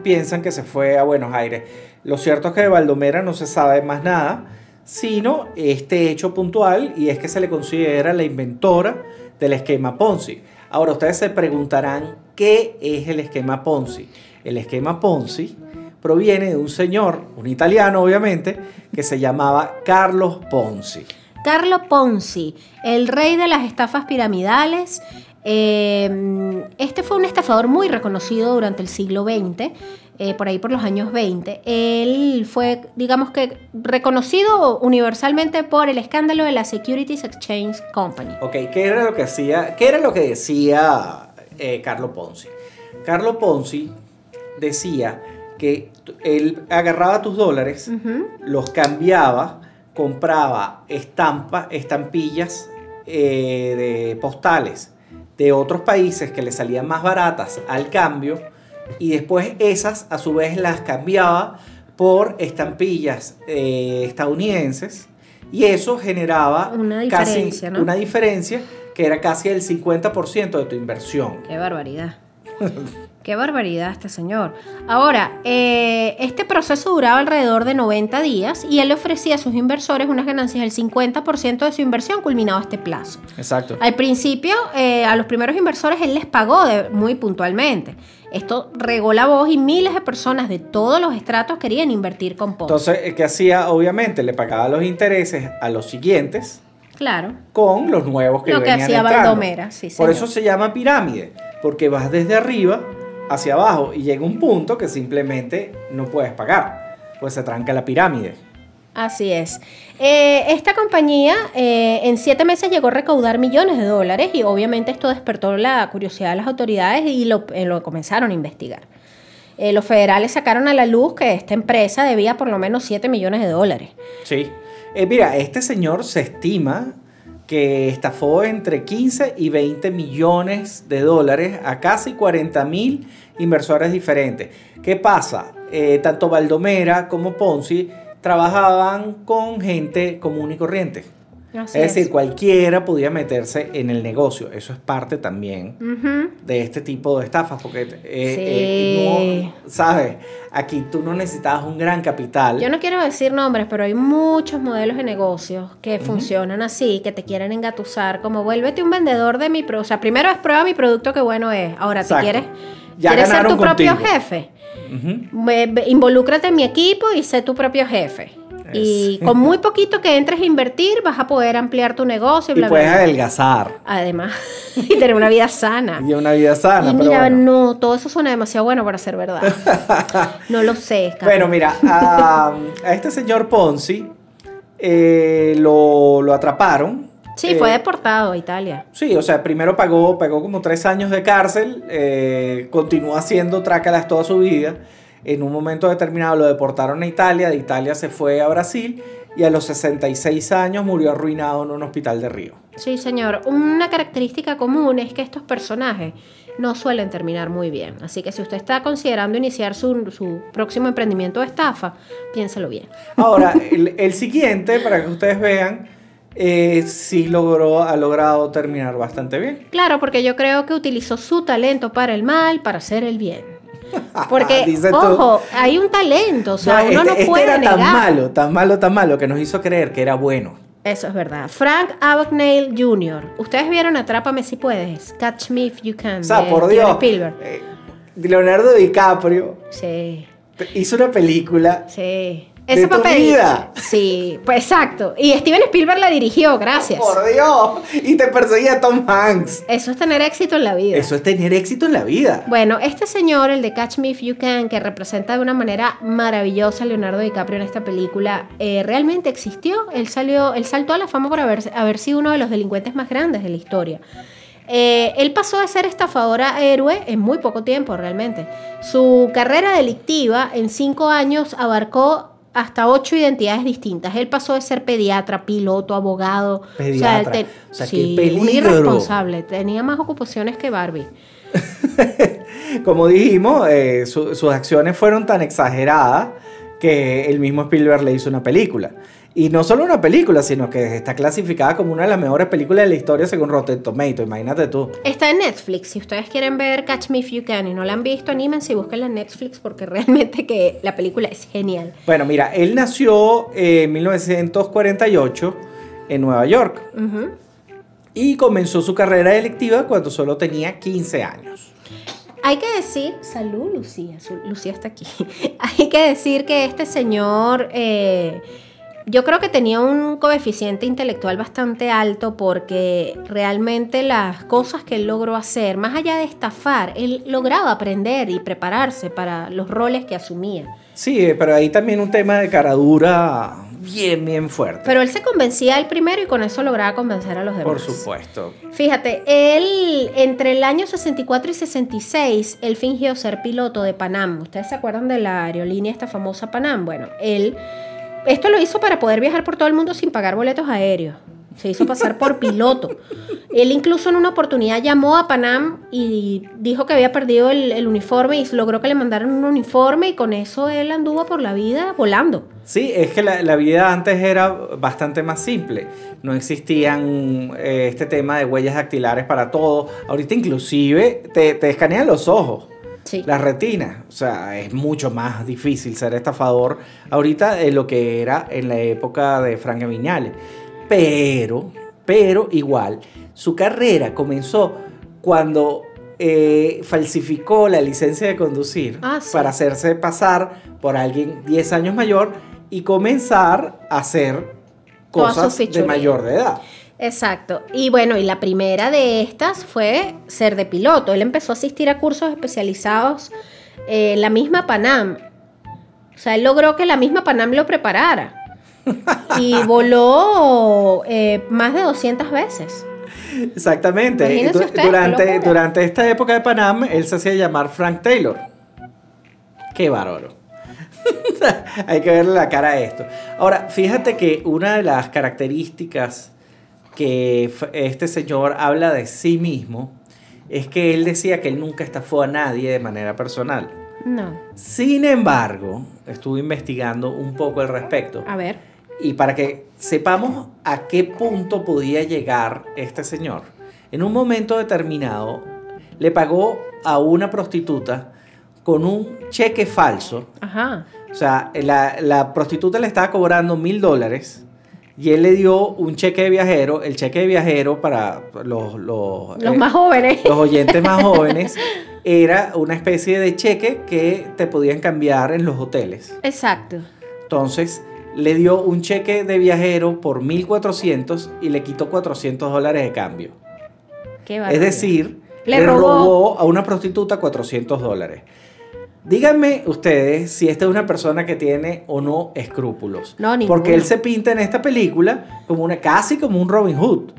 piensan que se fue a Buenos Aires. Lo cierto es que de Baldomera no se sabe más nada, sino este hecho puntual, y es que se le considera la inventora del esquema Ponzi. Ahora ustedes se preguntarán, ¿qué es el esquema Ponzi? El esquema Ponzi proviene de un señor, un italiano obviamente, que se llamaba Carlo Ponzi. Carlo Ponzi, el rey de las estafas piramidales. Este fue un estafador muy reconocido durante el siglo XX, por ahí por los años 20. Él fue, digamos que, reconocido universalmente por el escándalo de la Securities Exchange Company. Ok, ¿qué era lo que hacía? ¿Qué era lo que decía Carlo Ponzi? Carlo Ponzi decía que él agarraba tus dólares, los cambiaba, compraba estampillas de postales de otros países que le salían más baratas al cambio, y después esas a su vez las cambiaba por estampillas estadounidenses, y eso generaba una diferencia, ¿no? Una diferencia que era casi el 50% de tu inversión. ¡Qué barbaridad! ¡Qué barbaridad este señor! Ahora, este proceso duraba alrededor de 90 días y él le ofrecía a sus inversores unas ganancias del 50% de su inversión culminado este plazo. Exacto. Al principio, a los primeros inversores él les pagó muy puntualmente. Esto regó la voz y miles de personas de todos los estratos querían invertir con Ponzi. Entonces, ¿qué hacía? Obviamente le pagaba los intereses a los siguientes. Claro. Con los nuevos que venían entrando. Lo que hacía Baldomera, sí, señor. Por eso se llama pirámide, porque vas desde arriba hacia abajo y llega un punto que simplemente no puedes pagar, pues se tranca la pirámide. Así es. Esta compañía en 7 meses llegó a recaudar millones de dólares y obviamente esto despertó la curiosidad de las autoridades y lo comenzaron a investigar. Los federales sacaron a la luz que esta empresa debía por lo menos 7 millones de dólares. Sí. Mira, este señor se estima que estafó entre 15 y 20 millones de dólares a casi 40.000 inversores diferentes. ¿Qué pasa? Tanto Baldomera como Ponzi trabajaban con gente común y corriente. Así Es decir, cualquiera podía meterse en el negocio. Eso es parte también de este tipo de estafas, porque no, ¿sabes? Aquí tú no necesitabas un gran capital. Yo no quiero decir nombres, pero hay muchos modelos de negocios que funcionan así, que te quieren engatusar, como vuélvete un vendedor de mi producto. O sea, primero es prueba mi producto que bueno es. Ahora, Exacto. ¿quieres ser tu propio contigo. jefe? Involúcrate en mi equipo y sé tu propio jefe. Y con muy poquito que entres a invertir vas a poder ampliar tu negocio y Y bla, puedes bla, bla. adelgazar. Además, y tener una vida sana. Y una vida sana. Y pero mira, bueno. no, todo eso suena demasiado bueno para ser verdad. No lo sé, Carlos. Bueno, mira, a este señor Ponzi lo atraparon. Sí, fue deportado a Italia. Sí, o sea, primero pagó como 3 años de cárcel, continuó haciendo trácalas toda su vida. En un momento determinado lo deportaron a Italia, de Italia se fue a Brasil y a los 66 años murió arruinado en un hospital de Río. Sí, señor. Una característica común es que estos personajes no suelen terminar muy bien. Así que si usted está considerando iniciar su próximo emprendimiento de estafa, piénselo bien. Ahora, el siguiente, para que ustedes vean, sí ha logrado terminar bastante bien. Claro, porque yo creo que utilizó su talento para el mal, para hacer el bien. Porque, Dices tú. ojo, hay un talento, o sea, uno no puede era negar. tan malo, que nos hizo creer que era bueno. Eso es verdad. Frank Abagnale Jr. ¿Ustedes vieron Atrápame si puedes? Catch Me If You Can. O sea, de por Steven Dios, Spielberg. Leonardo DiCaprio Sí, hizo una película sí. de Ese tu papel. vida. Sí, pues exacto. Y Steven Spielberg la dirigió, gracias. Por Dios, y te perseguía Tom Hanks. Eso es tener éxito en la vida. Eso es tener éxito en la vida. Bueno, este señor, el de Catch Me If You Can, que representa de una manera maravillosa a Leonardo DiCaprio en esta película, realmente existió. Él saltó a la fama por haber sido uno de los delincuentes más grandes de la historia. Él pasó de ser estafador a héroe en muy poco tiempo, realmente. Su carrera delictiva en 5 años abarcó hasta 8 identidades distintas. Él pasó de ser pediatra, piloto, abogado. Pediatra. O sea, sí, qué peligro. un irresponsable. Tenía más ocupaciones que Barbie. Como dijimos, sus acciones fueron tan exageradas que el mismo Spielberg le hizo una película. Y no solo una película, sino que está clasificada como una de las mejores películas de la historia según Rotten Tomatoes. Imagínate tú. Está en Netflix. Si ustedes quieren ver Catch Me If You Can y no la han visto, anímense y búsquenla en Netflix porque realmente que la película es genial. Bueno, mira, él nació en 1948 en Nueva York. Y comenzó su carrera delictiva cuando solo tenía 15 años. Hay que decir, salud Lucía, Lucía está aquí. Hay que decir que este señor, yo creo que tenía un coeficiente intelectual bastante alto porque realmente las cosas que él logró hacer, más allá de estafar, él lograba aprender y prepararse para los roles que asumía. Sí, pero ahí también un tema de caradura bien fuerte. Pero él se convencía él primero y con eso lograba convencer a los demás. Por supuesto. Fíjate, él entre el año 64 y 66, él fingió ser piloto de Panam. ¿Ustedes se acuerdan de la aerolínea esta famosa Panam? Bueno, esto lo hizo para poder viajar por todo el mundo sin pagar boletos aéreos. Se hizo pasar por piloto. Él incluso en una oportunidad llamó a Panam y dijo que había perdido el uniforme y logró que le mandaran un uniforme y con eso él anduvo por la vida volando. Sí, es que la vida antes era bastante más simple. No existían este tema de huellas dactilares para todo. Ahorita inclusive te escanean los ojos. Sí. Las retinas, o sea, es mucho más difícil ser estafador ahorita de lo que era en la época de Frank Viñales. Pero igual, su carrera comenzó cuando falsificó la licencia de conducir Sí. para hacerse pasar por alguien 10 años mayor y comenzar a hacer Toda su cosas de fechoría. mayor de edad. Exacto. Y bueno, y la primera de estas fue ser de piloto. Él empezó a asistir a cursos especializados en la misma Panam. O sea, él logró que la misma Panam lo preparara. Y voló más de 200 veces. Exactamente. Imagínese usted, qué locura. Durante esta época de Panam, él se hacía llamar Frank Taylor. Qué bárbaro. Hay que verle la cara a esto. Ahora, fíjate que una de las características que este señor habla de sí mismo es que él decía que él nunca estafó a nadie de manera personal. No. Sin embargo, estuve investigando un poco al respecto. A ver. Y para que sepamos a qué punto podía llegar este señor, en un momento determinado le pagó a una prostituta con un cheque falso. Ajá. O sea, la prostituta le estaba cobrando $1,000 y él le dio un cheque de viajero. El cheque de viajero para los más jóvenes. Los oyentes más jóvenes era una especie de cheque que te podían cambiar en los hoteles. Exacto. Entonces le dio un cheque de viajero por $1,400 y le quitó $400 de cambio. Qué Es barbaridad. decir, Le le robó robó a una prostituta $400. Díganme ustedes si esta es una persona que tiene o no escrúpulos. No, ninguno. Porque él se pinta en esta película como casi como un Robin Hood.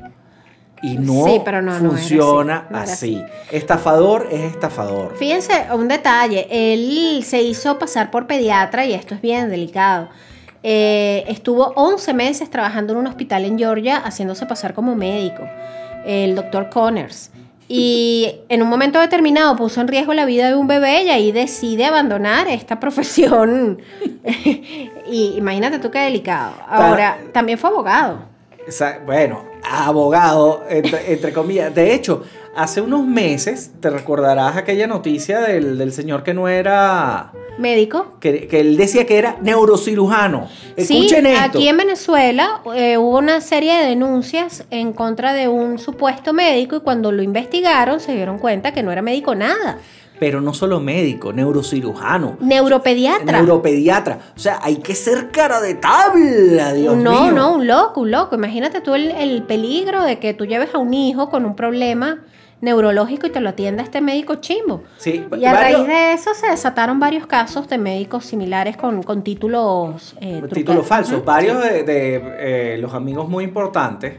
Y no, Sí, pero no funciona era así. Estafador es estafador. Fíjense, un detalle, él se hizo pasar por pediatra y esto es bien delicado. Estuvo 11 meses trabajando en un hospital en Georgia haciéndose pasar como médico, el doctor Connors. Y en un momento determinado puso en riesgo la vida de un bebé y ahí decide abandonar esta profesión. Y imagínate tú qué delicado. Ahora, también fue abogado. Bueno, abogado, entre comillas. De hecho, hace unos meses, te recordarás aquella noticia del señor que no era... Médico. Que él decía que era neurocirujano. Sí, Escuchen esto. aquí en Venezuela hubo una serie de denuncias en contra de un supuesto médico y cuando lo investigaron se dieron cuenta que no era médico nada. Pero no solo médico, neurocirujano. Neuropediatra. Neuropediatra. O sea, hay que ser cara de tabla, Dios mío. No, un loco. Imagínate tú el peligro de que tú lleves a un hijo con un problema neurológico y te lo atienda este médico chimbo. Sí, y a raíz de eso se desataron varios casos de médicos similares con títulos títulos falsos. Ujú. Varios de los amigos muy importantes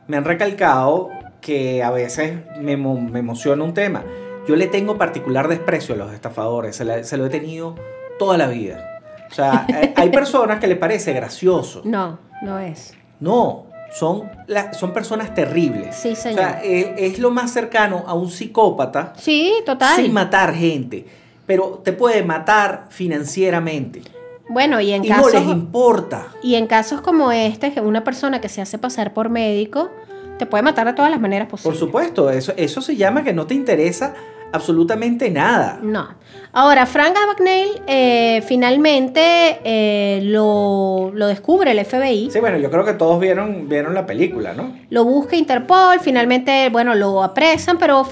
me han recalcado que a veces me emociona un tema. Yo le tengo particular desprecio a los estafadores, se lo he tenido toda la vida. O sea, hay personas que le parece gracioso. No es. No, son personas terribles. Sí, señor. O sea, es lo más cercano a un psicópata. Sí, total. Sin matar gente, pero te puede matar financieramente. Bueno, y en Y casos no les importa. y en casos como este, que una persona que se hace pasar por médico te puede matar de todas las maneras Por posibles. supuesto, eso se llama que no te interesa absolutamente nada. No. Ahora, Frank Abagnale finalmente lo descubre el FBI. Sí, bueno, yo creo que todos vieron la película, ¿no? Lo busca Interpol, finalmente, bueno, lo apresan, pero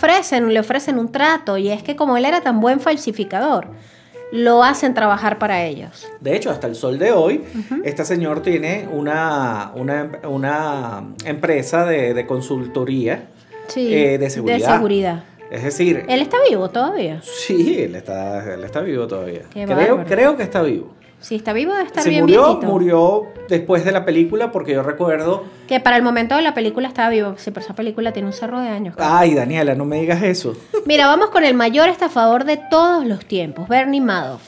le ofrecen un trato. Y es que como él era tan buen falsificador, lo hacen trabajar para ellos. De hecho, hasta el sol de hoy, este señor tiene una empresa de consultoría Sí, de seguridad. Es decir, Él está vivo todavía. sí, él está vivo todavía. Qué bárbaro. Creo que está vivo. Si está vivo debe estar Se bien murió, viejito. murió después de la película porque yo recuerdo... Que para el momento de la película estaba vivo. Sí, pero esa película tiene un cerro de años. Ay, Daniela, no me digas eso. Mira, vamos con el mayor estafador de todos los tiempos, Bernie Madoff.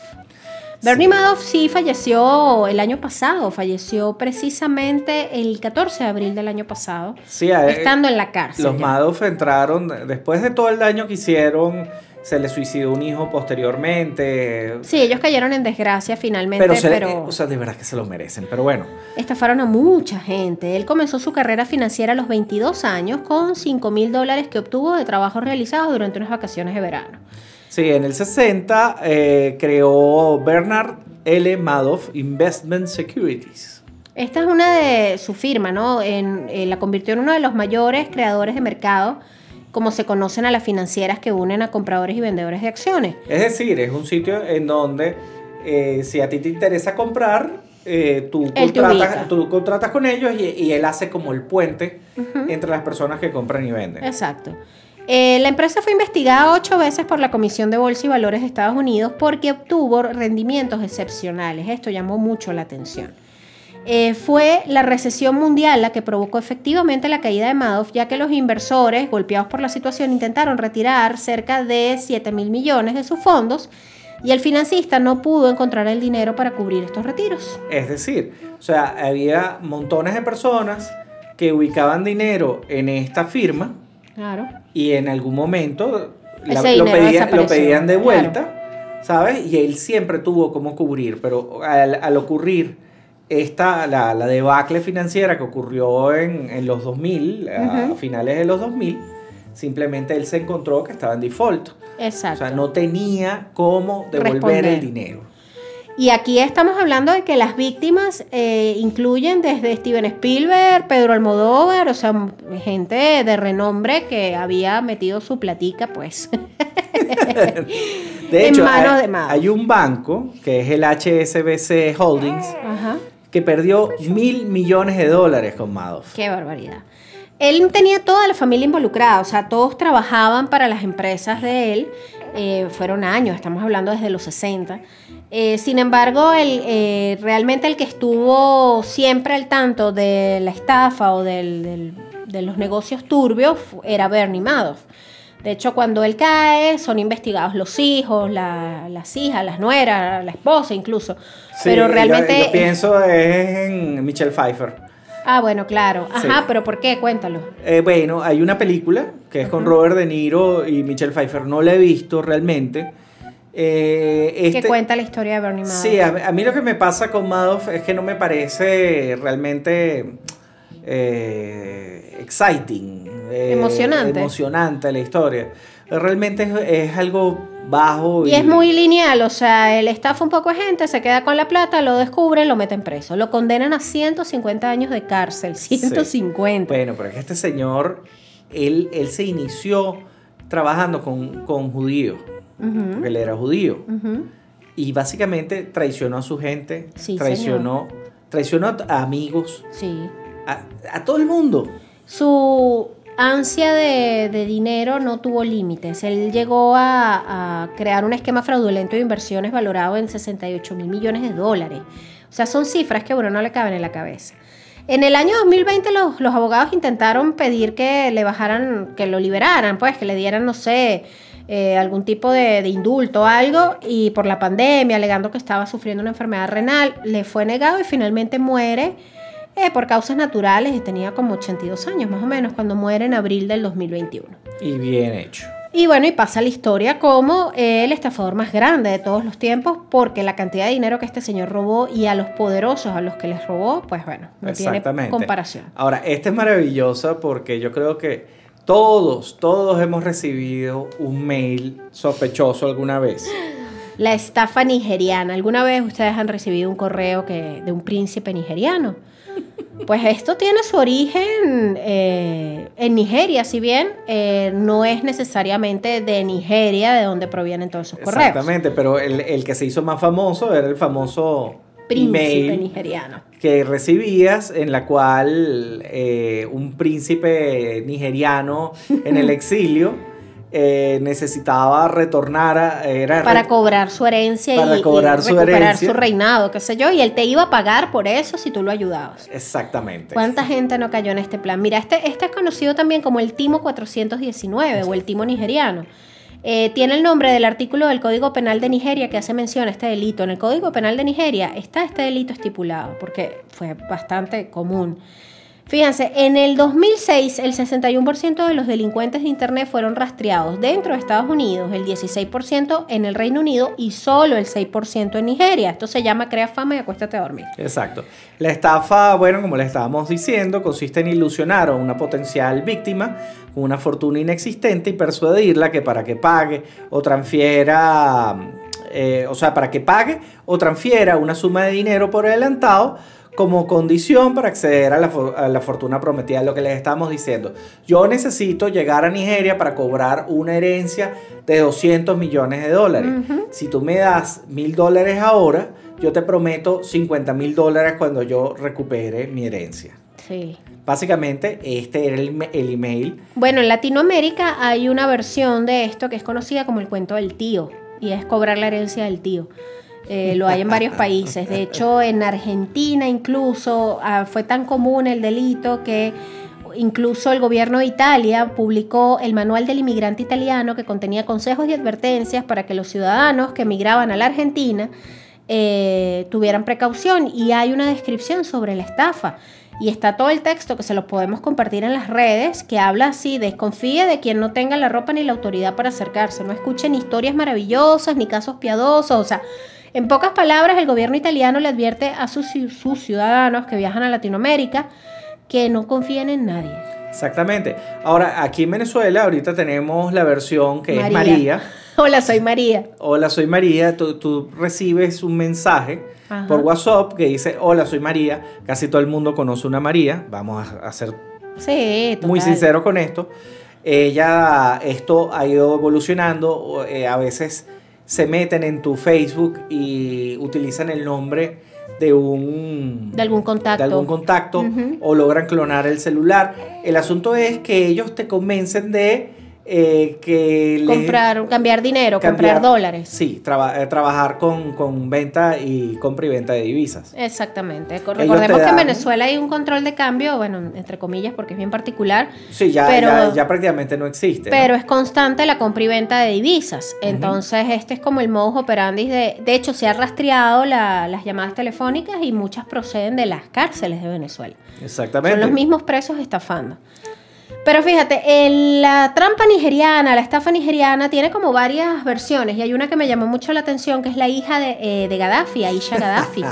Bernie Madoff sí falleció el año pasado, falleció precisamente el 14 de abril del año pasado, Sí, estando en la cárcel. los ya. Madoff entraron, después de todo el daño que hicieron, se les suicidó un hijo posteriormente. Sí, ellos cayeron en desgracia finalmente, pero o sea, de verdad que se lo merecen, pero bueno. estafaron a mucha gente. Él comenzó su carrera financiera a los 22 años con $5,000 que obtuvo de trabajos realizados durante unas vacaciones de verano. Sí, en el 60 creó Bernard L. Madoff Investment Securities. Esta es una de su firma, ¿no? La convirtió en uno de los mayores creadores de mercado, como se conocen a las financieras que unen a compradores y vendedores de acciones. Es decir, es un sitio en donde si a ti te interesa comprar, tú contratas con ellos y él hace como el puente entre las personas que compran y venden. Exacto. La empresa fue investigada 8 veces por la Comisión de Bolsa y Valores de Estados Unidos porque obtuvo rendimientos excepcionales. Esto llamó mucho la atención. Fue la recesión mundial la que provocó efectivamente la caída de Madoff, ya que los inversores, golpeados por la situación, intentaron retirar cerca de 7.000 millones de sus fondos y el financista no pudo encontrar el dinero para cubrir estos retiros. Es decir, o sea, había montones de personas que ubicaban dinero en esta firma Claro. y en algún momento Ese lo dinero desapareció, pedían de claro. vuelta, ¿sabes? Y él siempre tuvo cómo cubrir, pero al ocurrir la debacle financiera que ocurrió en los 2000, a finales de los 2000, simplemente él se encontró que estaba en default. Exacto. O sea, no tenía cómo devolver Responder. el dinero. Y aquí estamos hablando de que las víctimas incluyen desde Steven Spielberg, Pedro Almodóvar, o sea, gente de renombre que había metido su platica, pues, De hecho, en manos de Madoff. hay un banco, que es el HSBC Holdings, Ajá. que perdió $1.000 millones con Madoff. Qué barbaridad. Él tenía toda la familia involucrada, o sea, todos trabajaban para las empresas de él, fueron años, estamos hablando desde los 60. Sin embargo, realmente el que estuvo siempre al tanto de la estafa o de los negocios turbios era Bernie Madoff. De hecho, cuando él cae, son investigados los hijos, las hijas, las nueras, la esposa incluso. Sí, pero realmente... yo pienso es en Michelle Pfeiffer. Ah, bueno, claro. Ajá, Sí. pero ¿por qué? Cuéntalo. Bueno, hay una película que es con Robert De Niro y Michelle Pfeiffer. No la he visto realmente. Que cuenta la historia de Bernie Madoff. Sí, a mí lo que me pasa con Madoff es que no me parece realmente exciting. Emocionante la historia. Realmente es algo bajo. Y es muy lineal, o sea, él estafa un poco de gente, se queda con la plata, lo descubren, lo meten preso. Lo condenan a 150 años de cárcel, 150. Bueno, pero es que este señor, él se inició trabajando con judíos, porque él era judío. Y básicamente traicionó a su gente, Sí, traicionó a amigos, Sí. a todo el mundo. Su ansia de dinero no tuvo límites. Él llegó a crear un esquema fraudulento de inversiones valorado en $68 mil millones. O sea, son cifras que a uno no le caben en la cabeza. En el año 2020 los abogados intentaron pedir que le bajaran, que lo liberaran, pues, que le dieran, no sé, algún tipo de indulto o algo, y por la pandemia, alegando que estaba sufriendo una enfermedad renal, le fue negado y finalmente muere por causas naturales, y tenía como 82 años más o menos cuando muere en abril del 2021. Y bien hecho. Y bueno, y pasa la historia como el estafador más grande de todos los tiempos, porque la cantidad de dinero que este señor robó y a los poderosos a los que les robó, pues bueno, no tiene comparación. Ahora, esta es maravillosa porque yo creo que todos hemos recibido un mail sospechoso alguna vez. La estafa nigeriana. ¿Alguna vez ustedes han recibido un correo de un príncipe nigeriano? Pues esto tiene su origen en Nigeria, si bien no es necesariamente de Nigeria de donde provienen todos esos correos. Exactamente, pero el que se hizo más famoso era el famoso Príncipe email nigeriano. que recibías, en la cual un príncipe nigeriano en el exilio necesitaba retornar para cobrar su herencia y recuperar su reinado, qué sé yo, y él te iba a pagar por eso si tú lo ayudabas. Exactamente. ¿Cuánta gente no cayó en este plan? Mira, este es conocido también como el timo 419 o el timo nigeriano. Tiene el nombre del artículo del Código Penal de Nigeria que hace mención a este delito. En el Código Penal de Nigeria está este delito estipulado porque fue bastante común. Fíjense, en el 2006 el 61% de los delincuentes de Internet fueron rastreados dentro de Estados Unidos, el 16% en el Reino Unido y solo el 6% en Nigeria. Esto se llama crea fama y acuéstate a dormir. Exacto. La estafa, bueno, como le estábamos diciendo, consiste en ilusionar a una potencial víctima con una fortuna inexistente y persuadirla que para que pague o transfiera, para que pague o transfiera una suma de dinero por adelantado como condición para acceder a la fortuna prometida. Lo que les estamos diciendo, yo necesito llegar a Nigeria para cobrar una herencia de $200 millones. Si tú me das $1,000 ahora, yo te prometo $50,000 cuando yo recupere mi herencia. Sí. Básicamente este era el email. Bueno, en Latinoamérica hay una versión de esto que es conocida como el cuento del tío, y es cobrar la herencia del tío. Lo hay en varios países. De hecho, en Argentina incluso fue tan común el delito que incluso el gobierno de Italia publicó el Manual del Inmigrante Italiano, que contenía consejos y advertencias para que los ciudadanos que emigraban a la Argentina tuvieran precaución, y hay una descripción sobre la estafa. Y está todo el texto que se lo podemos compartir en las redes, que habla así: desconfíe de quien no tenga la ropa ni la autoridad para acercarse, no escuche ni historias maravillosas ni casos piadosos. O sea, en pocas palabras, el gobierno italiano le advierte a sus ciudadanos que viajan a Latinoamérica que no confíen en nadie. Exactamente. Ahora, aquí en Venezuela, ahorita tenemos la versión que es María. Hola, soy María. Hola, soy María. Tú recibes un mensaje por WhatsApp que dice: hola, soy María. Casi todo el mundo conoce una María. Vamos a ser muy sinceros con esto. Esto ha ido evolucionando. A veces se meten en tu Facebook y utilizan el nombre de algún contacto o logran clonar el celular. El asunto es que ellos te convencen de cambiar dinero, comprar dólares. Sí, trabajar con venta y compra y venta de divisas. Exactamente. Recordemos que en Venezuela hay un control de cambio, bueno, entre comillas, porque es bien particular. Sí, ya prácticamente no existe. Pero ¿no? es constante la compra y venta de divisas. Entonces, este es como el modus operandi de hecho, se ha rastreado las llamadas telefónicas y muchas proceden de las cárceles de Venezuela. Exactamente. Son los mismos presos estafando. Pero fíjate, la trampa nigeriana, la estafa nigeriana tiene como varias versiones, y hay una que me llamó mucho la atención, que es la hija de Gaddafi, Aisha Gaddafi.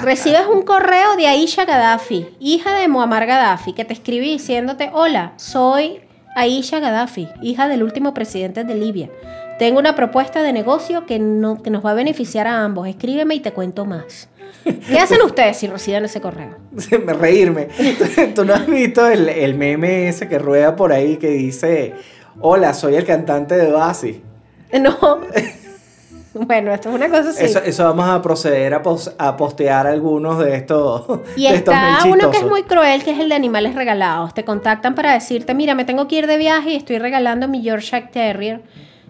Recibes un correo de Aisha Gaddafi, hija de Muammar Gaddafi, que te escribe diciéndote: hola, soy Aisha Gaddafi, hija del último presidente de Libia. Tengo una propuesta de negocio que nos va a beneficiar a ambos. Escríbeme y te cuento más. ¿Qué hacen ustedes si reciben ese correo? Reírme. ¿Tú no has visto el meme ese que rueda por ahí que dice: hola, soy el cantante de Oasis? No. Bueno, esto es una cosa así. Eso vamos a proceder a postear algunos de estos. Y está uno que es muy cruel, que es el de animales regalados. Te contactan para decirte: mira, me tengo que ir de viaje y estoy regalando mi Yorkshire Terrier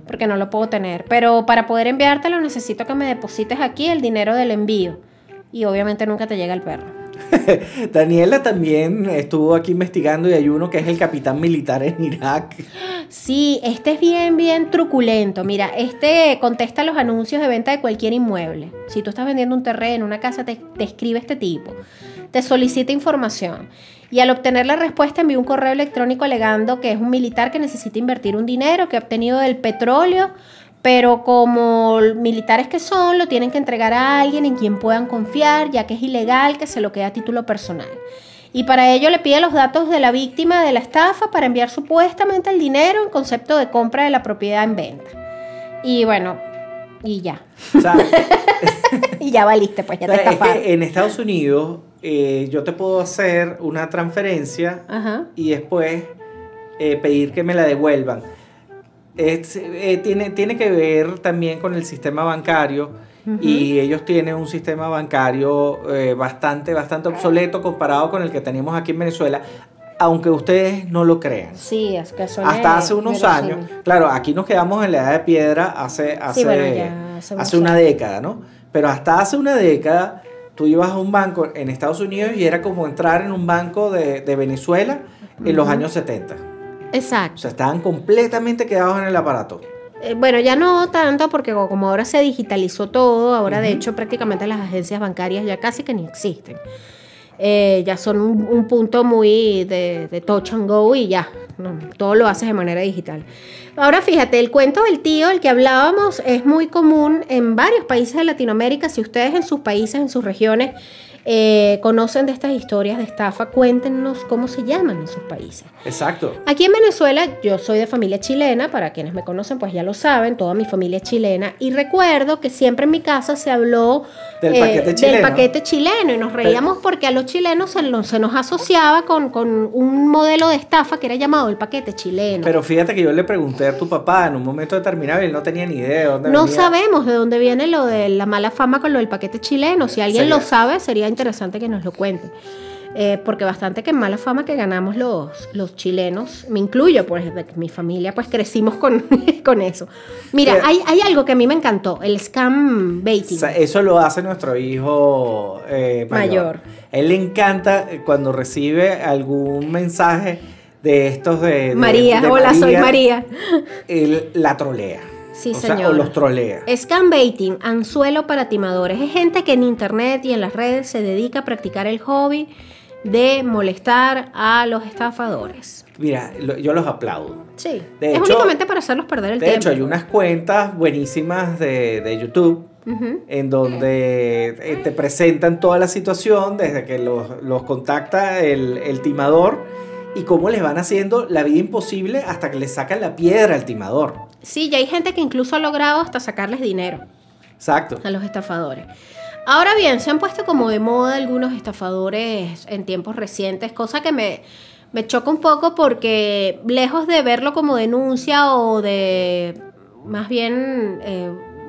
porque no lo puedo tener, pero para poder enviártelo necesito que me deposites aquí el dinero del envío. Y obviamente nunca te llega el perro. Daniela también estuvo aquí investigando, y hay uno que es el capitán militar en Irak. Sí, este es bien truculento. Mira, este contesta los anuncios de venta de cualquier inmueble. Si tú estás vendiendo un terreno, una casa, te escribe este tipo. Te solicita información. Y al obtener la respuesta envía un correo electrónico alegando que es un militar que necesita invertir un dinero que ha obtenido del petróleo, pero como militares que son, lo tienen que entregar a alguien en quien puedan confiar, ya que es ilegal que se lo quede a título personal. Y para ello le pide los datos de la víctima de la estafa para enviar supuestamente el dinero en concepto de compra de la propiedad en venta. Y bueno, y ya. O sea, y ya valiste, pues ya te estafaron. Es que en Estados Unidos yo te puedo hacer una transferencia y después pedir que me la devuelvan. Tiene que ver también con el sistema bancario, y ellos tienen un sistema bancario bastante obsoleto comparado con el que tenemos aquí en Venezuela, aunque ustedes no lo crean. Sí, es que hasta hace unos años, claro, aquí nos quedamos en la edad de piedra hace una década, ¿no? Pero hasta hace una década tú ibas a un banco en Estados Unidos y era como entrar en un banco de Venezuela en los años 70. Exacto. O sea, estaban completamente quedados en el aparato. Bueno, ya no tanto, porque como ahora se digitalizó todo, ahora de hecho prácticamente las agencias bancarias ya casi que ni existen. Ya son un punto muy de touch and go y ya, no, todo lo haces de manera digital. Ahora fíjate, el cuento del tío, el que hablábamos, es muy común en varios países de Latinoamérica. Si ustedes en sus países, en sus regiones, conocen de estas historias de estafa, cuéntenos cómo se llaman en sus países. Exacto. Aquí en Venezuela, yo soy de familia chilena, para quienes me conocen pues ya lo saben, toda mi familia es chilena, y recuerdo que siempre en mi casa se habló del paquete chileno, y nos reíamos porque a los chilenos se nos asociaba con un modelo de estafa que era llamado el paquete chileno. Pero fíjate que yo le pregunté a tu papá en un momento determinado y él no tenía ni idea de dónde venía. No sabemos de dónde viene lo de la mala fama con lo del paquete chileno. Si alguien lo sabe, sería interesante que nos lo cuente. Porque bastante que mala fama que ganamos los chilenos, me incluyo, pues de mi familia pues crecimos con eso. Mira, hay algo que a mí me encantó, el scam baiting. O sea, eso lo hace nuestro hijo mayor. Él le encanta cuando recibe algún mensaje de estos de María, hola, María, soy María. Él la trolea. Sí, señor. O los trolea. Scam baiting, anzuelo para timadores. Es gente que en internet y en las redes se dedica a practicar el hobby de molestar a los estafadores. Mira, yo los aplaudo. Sí, De es hecho- únicamente para hacerlos perder el De tiempo. hecho, hay unas cuentas buenísimas de YouTube Ujú. en donde te presentan toda la situación desde que los contacta el timador y cómo les van haciendo la vida imposible hasta que le sacan la piedra al timador. Sí, ya hay gente que incluso ha logrado hasta sacarles dinero Exacto. a los estafadores. Ahora bien, se han puesto como de moda algunos estafadores en tiempos recientes, cosa que me choca un poco porque lejos de verlo como denuncia o de más bien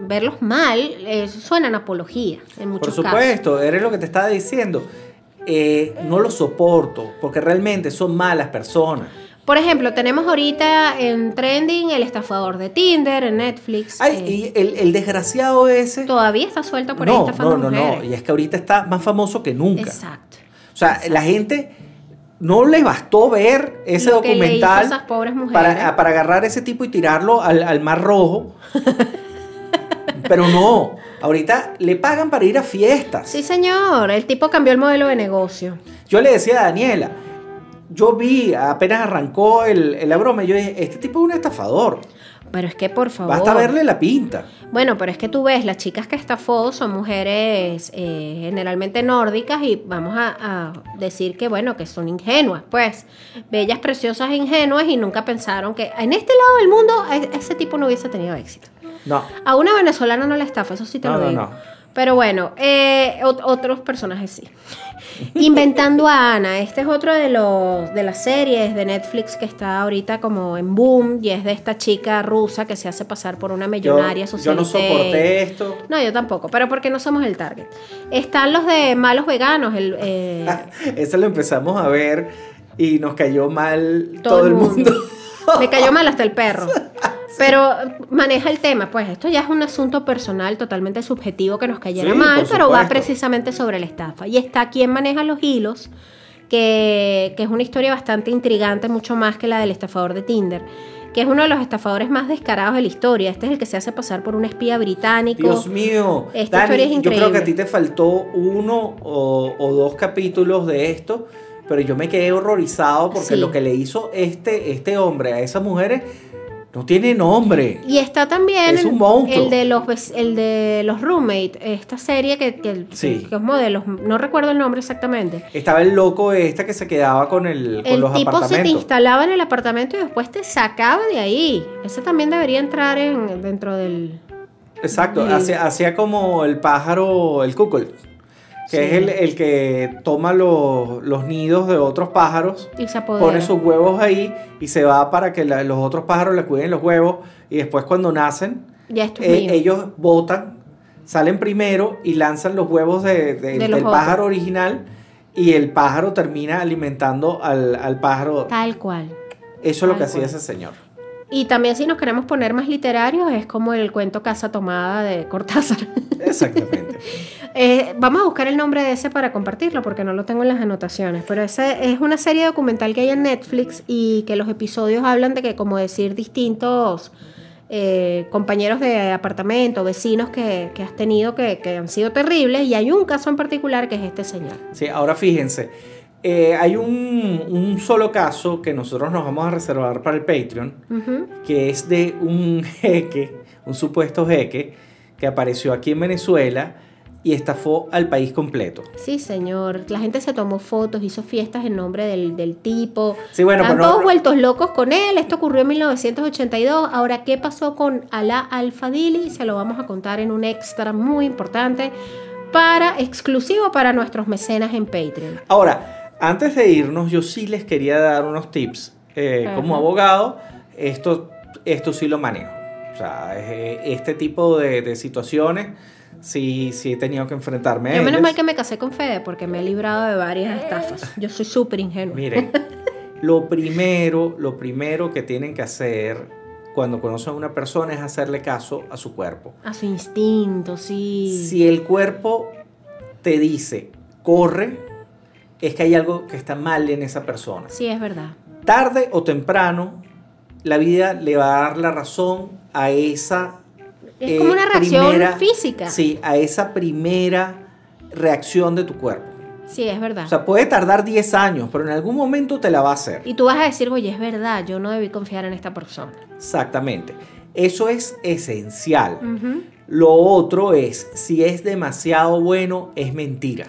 verlos mal, suenan apología en Por muchos supuesto, eres lo que te estaba diciendo. No los soporto porque realmente son malas personas. casos. Por ejemplo, tenemos ahorita en trending el estafador de Tinder en Netflix. Ay, y el desgraciado ese. Todavía está suelto por ahí No, estafando no, no, no. mujeres. Y es que ahorita está más famoso que nunca. Exacto. O sea, la gente no le bastó ver ese Lo que le hizo a documental esas pobres mujeres. para agarrar a ese tipo y tirarlo al Mar Rojo. Pero no, ahorita le pagan para ir a fiestas. Sí, señor. El tipo cambió el modelo de negocio. Yo le decía a Daniela, yo vi, apenas arrancó la broma, y yo dije, este tipo es un estafador. Pero es que, por favor. Basta verle la pinta. Bueno, pero es que tú ves, las chicas que estafó son mujeres generalmente nórdicas y vamos a decir que, bueno, que son ingenuas, pues, bellas, preciosas e ingenuas y nunca pensaron que en este lado del mundo ese tipo no hubiese tenido éxito. No, A una venezolana no la estafa, eso sí te No, lo no, digo. no. Pero bueno, otros personajes sí. Inventando a Ana, este es otro de las series de Netflix que está ahorita como en boom y es de esta chica rusa que se hace pasar por una millonaria yo no socialite. soporté esto. No, yo tampoco, pero porque no somos el target. Están los de malos veganos, Eso lo empezamos a ver y nos cayó mal Todo todo el el mundo. me cayó mal hasta el perro. Pero maneja el tema, pues esto ya es un asunto personal totalmente subjetivo que nos cayera Sí, mal, por pero va supuesto. precisamente sobre la estafa. Y está quien maneja los hilos, que es una historia bastante intrigante, mucho más que la del estafador de Tinder, que es uno de los estafadores más descarados de la historia. Este es el que se hace pasar por un espía británico. Dios mío, Esta Dani, historia es yo creo que increíble. a ti te faltó uno o dos capítulos de esto, pero yo me quedé horrorizado porque Sí. lo que le hizo este hombre a esas mujeres no tiene nombre. Y está también Es un monstruo. el de los roommates, esta serie Sí. que es modelos, no recuerdo el nombre exactamente. Estaba el loco que se quedaba con con El los tipo se te apartamentos. instalaba en el apartamento y después te sacaba de ahí. Ese también debería entrar dentro del... Exacto, Sí. hacía como el pájaro, el cuckold, que Sí. es el que toma los nidos de otros pájaros, Y se apodera. pone sus huevos ahí y se va para que los otros pájaros le cuiden los huevos y después cuando nacen, Ya esto es mío. ellos botan, salen primero y lanzan los huevos De del los pájaro original y el pájaro termina alimentando al pájaro. Tal cual. Eso es lo tal que hacía cual. ese señor. Y también si nos queremos poner más literarios, es como el cuento Casa Tomada de Cortázar. Exactamente. Vamos a buscar el nombre de ese para compartirlo porque no lo tengo en las anotaciones, pero ese es una serie documental que hay en Netflix y que los episodios hablan de que, como decir, distintos compañeros de apartamento, vecinos que has tenido que han sido terribles, y hay un caso en particular que es este señor. Sí, ahora fíjense, hay un solo caso que nosotros nos vamos a reservar para el Patreon, Ujú. que es de un jeque, un supuesto jeque, que apareció aquí en Venezuela y estafó al país completo. Sí, señor. La gente se tomó fotos, hizo fiestas en nombre del tipo. Sí, bueno, Están pero no- todos vueltos locos con él. Esto ocurrió en 1982. Ahora, ¿qué pasó con Alaa Al-Fadili? Se lo vamos a contar en un extra muy importante exclusivo para nuestros mecenas en Patreon. Ahora, antes de irnos, yo sí les quería dar unos tips. Como Ajá. abogado, esto sí lo manejo. O sea, este tipo de situaciones sí he tenido que enfrentarme a Yo menos ellas. mal que me casé con Fede porque me he librado de varias estafas. Yo soy súper ingenua. Miren, lo primero que tienen que hacer cuando conocen a una persona es hacerle caso a su cuerpo. A su instinto, sí. Si el cuerpo te dice, corre, es que hay algo que está mal en esa persona. Sí, es verdad. Tarde o temprano, la vida le va a dar la razón a esa Es como una reacción física. Sí, a esa primera reacción de tu cuerpo. Sí, es verdad. O sea, puede tardar 10 años, pero en algún momento te la va a hacer. Y tú vas a decir, oye, es verdad, yo no debí confiar en esta persona. Exactamente. Eso es esencial. Ujú. Lo otro es, si es demasiado bueno, es mentira.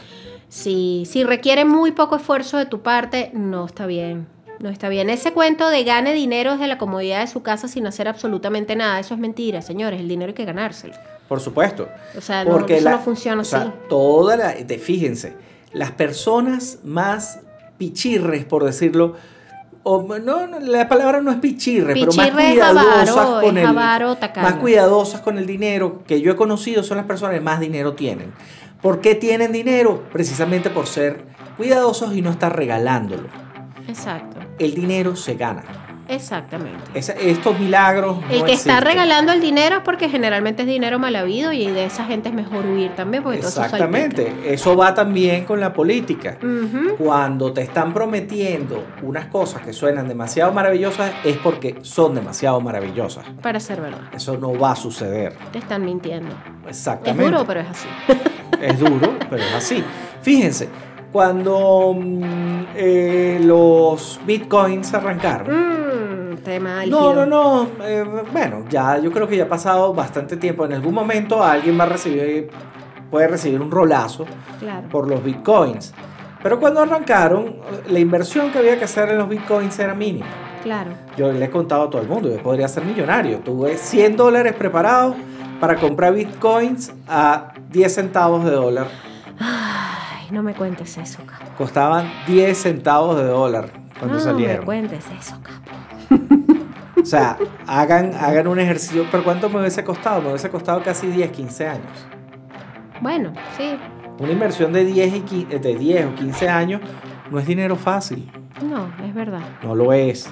Si requiere muy poco esfuerzo de tu parte, no está bien. No está bien. Ese cuento de gane dinero desde la comodidad de su casa sin hacer absolutamente nada, eso es mentira, señores. El dinero hay que ganárselo. Por supuesto. O sea, Porque eso no funciona o sea, así. fíjense, las personas más pichirres, por decirlo, la palabra no es pichirre, pero más Pichirre es cuidadosas avaro, con es avaro, tacaño. más cuidadosas con el dinero que yo he conocido son las personas que más dinero tienen. ¿Por qué tienen dinero? Precisamente por ser cuidadosos y no estar regalándolo. Exacto. El dinero se gana. Exactamente. Estos milagros El no que está existen. regalando el dinero es porque generalmente es dinero mal habido y de esa gente es mejor huir también porque todo eso Exactamente, eso va también con la política. Ujú. Cuando te están prometiendo unas cosas que suenan demasiado maravillosas es porque son demasiado maravillosas. Para ser verdad. Eso no va a suceder. Te están mintiendo. Exactamente. Es duro, pero es así. Es duro, pero es así. Fíjense, cuando los bitcoins arrancaron. Tema No. Bueno, ya yo creo que ya ha pasado bastante tiempo. En algún momento alguien puede recibir un rolazo Claro. por los bitcoins. Pero cuando arrancaron, la inversión que había que hacer en los bitcoins era mínima. Claro. Yo le he contado a todo el mundo, yo podría ser millonario. Tuve $100 preparados para comprar bitcoins a 10 centavos de dólar. Ay, no me cuentes eso, capo. Costaban 10 centavos de dólar cuando No salieron. me cuentes eso, capo. O sea, hagan un ejercicio. ¿Pero cuánto me hubiese costado? Me hubiese costado casi 10, 15 años. Bueno, sí. Una inversión de 10 o 15 años no es dinero fácil. No, es verdad. No lo es.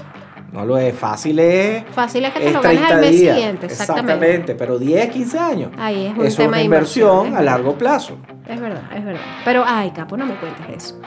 No lo es. Fácil es. Fácil es que te es lo ganes 30 al mes días. siguiente, exactamente. Pero 10, 15 años. Ahí es un Es tema una de inversión ¿eh? a largo plazo. Es verdad, es verdad. Pero, ay, capo, no me cuentes eso.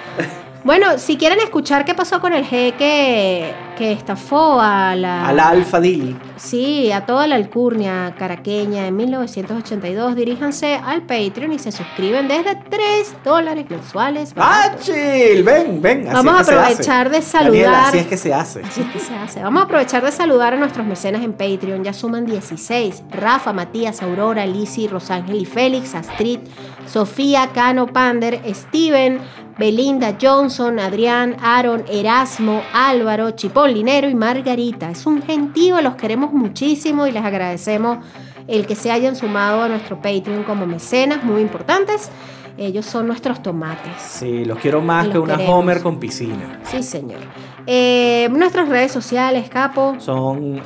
Bueno, si quieren escuchar qué pasó con el jeque que estafó a la Alfa Dili. Sí, a toda la alcurnia caraqueña en 1982, diríjanse al Patreon y se suscriben desde $3 mensuales. ¡Ah, chill! Ven. Así Vamos a es que se aprovechar hace. de saludar. Daniela, así es que se hace. Así es que se hace. Vamos a aprovechar de saludar a nuestros mecenas en Patreon. Ya suman 16. Rafa, Matías, Aurora, Lizzy, Rosángel y Félix, Astrid, Sofía, Cano, Pander, Steven, Belinda, Johnson, Adrián, Aaron, Erasmo, Álvaro, Chipón, Linero y Margarita. Es un gentío, los queremos muchísimo y les agradecemos el que se hayan sumado a nuestro Patreon como mecenas, muy importantes. Ellos son nuestros tomates. Sí, los quiero más Los que una queremos. Homer con piscina. Sí, señor. Nuestras redes sociales, Capo. Son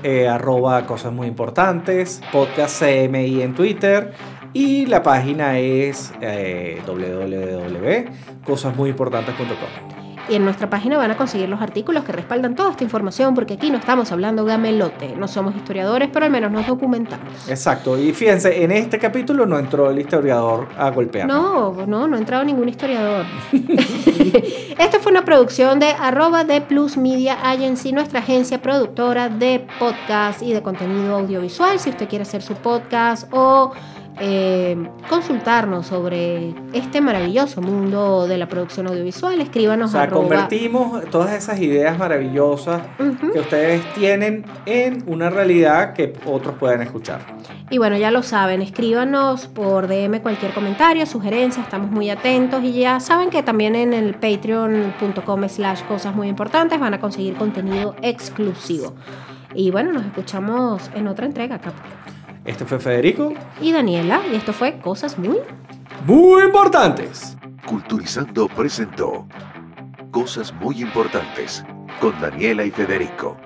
@cosas muy importantes, podcast CMI en Twitter y la página es www.cosasmuyimportantes.com. Y en nuestra página van a conseguir los artículos que respaldan toda esta información, porque aquí no estamos hablando gamelote, no somos historiadores, pero al menos nos documentamos. Exacto, y fíjense, en este capítulo no entró el historiador a golpear. No ha entrado ningún historiador. Esta fue una producción de @The Plus Media Agency, nuestra agencia productora de podcast y de contenido audiovisual. Si usted quiere hacer su podcast o consultarnos sobre este maravilloso mundo de la producción audiovisual, escríbanos O sea, @. convertimos todas esas ideas maravillosas Ujú. que ustedes tienen en una realidad que otros puedan escuchar. Y bueno, ya lo saben, escríbanos por DM cualquier comentario, sugerencia, estamos muy atentos y ya saben que también en el patreon.com/cosas muy importantes van a conseguir contenido exclusivo. Y bueno, nos escuchamos en otra entrega, Capo. Este fue Federico. Y Daniela, y esto fue Cosas Muy... Muy importantes. Culturizando presentó Cosas muy importantes con Daniela y Federico.